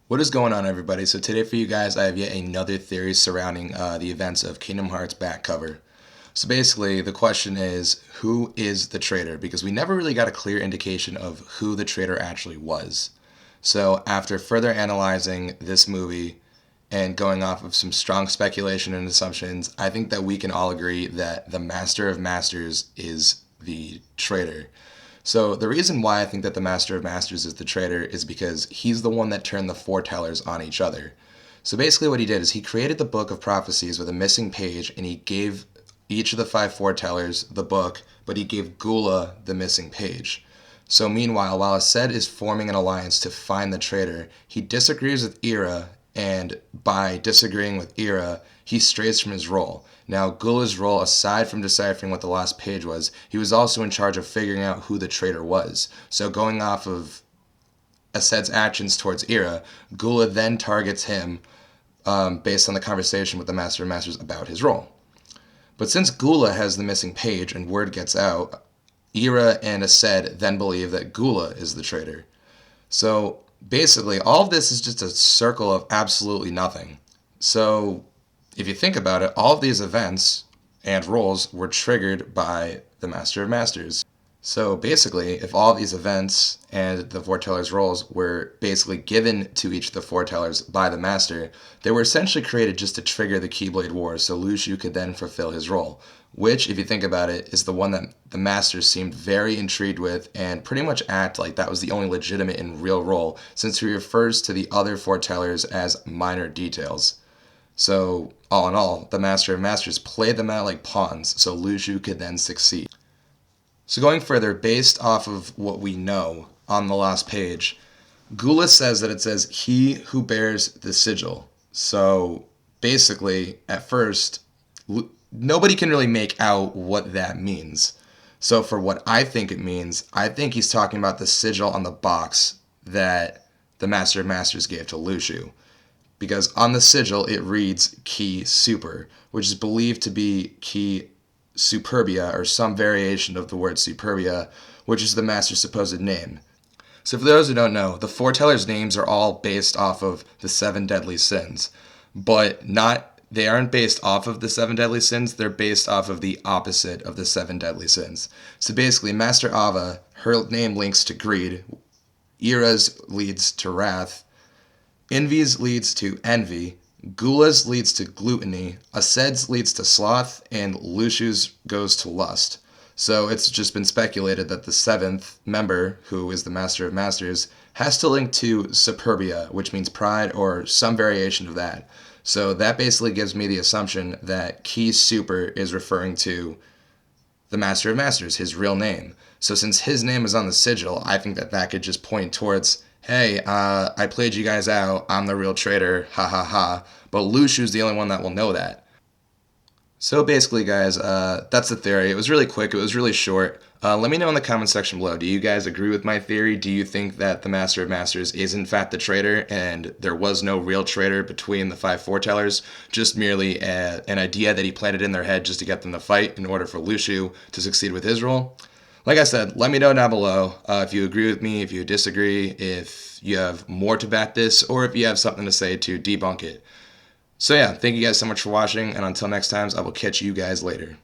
What is going on, everybody? So today for you guys, I have yet another theory surrounding the events of Kingdom Hearts back cover. So basically, the question is, who is the traitor? Because we never really got a clear indication of who the traitor actually was. So after further analyzing this movie and going off of some strong speculation and assumptions, I think that we can all agree that the Master of Masters is the traitor. So the reason why I think that the Master of Masters is the traitor is because he's the one that turned the foretellers on each other. So basically what he did is he created the book of prophecies with a missing page, and he gave each of the five foretellers the book, but he gave Gula the missing page. So meanwhile, while Aced is forming an alliance to find the traitor, he disagrees with Ira, and by disagreeing with Ira, he strays from his role. Now, Gula's role, aside from deciphering what the last page was, he was also in charge of figuring out who the traitor was. So going off of Aced's actions towards Ira, Gula then targets him based on the conversation with the Master of Masters about his role. But since Gula has the missing page and word gets out, Ira and Aced then believe that Gula is the traitor. So basically, all of this is just a circle of absolutely nothing. So if you think about it, all of these events and roles were triggered by the Master of Masters. So basically, if all these events and the foretellers' roles were basically given to each of the foretellers by the Master, they were essentially created just to trigger the Keyblade Wars so Lu Shu could then fulfill his role, which, if you think about it, is the one that the Master seemed very intrigued with and pretty much act like that was the only legitimate and real role, since he refers to the other foretellers as minor details. So, all in all, the Master of Masters played them out like pawns so Lu Shu could then succeed. So going further, based off of what we know on the last page, Gula says that it says, "He who bears the sigil." So basically, at first, nobody can really make out what that means. So for what I think it means, I think he's talking about the sigil on the box that the Master of Masters gave to Lu Shu. Because on the sigil, it reads Key Super, which is believed to be Key Superbia, or some variation of the word Superbia, which is the Master's supposed name. So for those who don't know, the foretellers' names are all based off of the seven deadly sins, but they aren't based off of the seven deadly sins, they're based off of the opposite of the seven deadly sins. So basically, Master Ava, her name links to greed, Ira's leads to wrath, Envy's leads to envy, Gula's leads to gluttony, Aced's leads to sloth, and Lu Shu's goes to lust. So it's just been speculated that the seventh member, who is the Master of Masters, has to link to Superbia, which means pride or some variation of that. So that basically gives me the assumption that Key Super is referring to the Master of Masters, his real name. So since his name is on the sigil, I think that that could just point towards, hey, I played you guys out, I'm the real traitor, ha ha ha. But Lu Shu's the only one that will know that. So basically, guys, that's the theory. It was really quick, it was really short. Let me know in the comment section below. Do you guys agree with my theory? Do you think that the Master of Masters is in fact the traitor and there was no real traitor between the five foretellers, just merely an idea that he planted in their head just to get them to fight in order for Lu Shu to succeed with his role? Like I said, let me know down below if you agree with me, if you disagree, if you have more to back this, or if you have something to say to debunk it. So yeah, thank you guys so much for watching, and until next time, I will catch you guys later.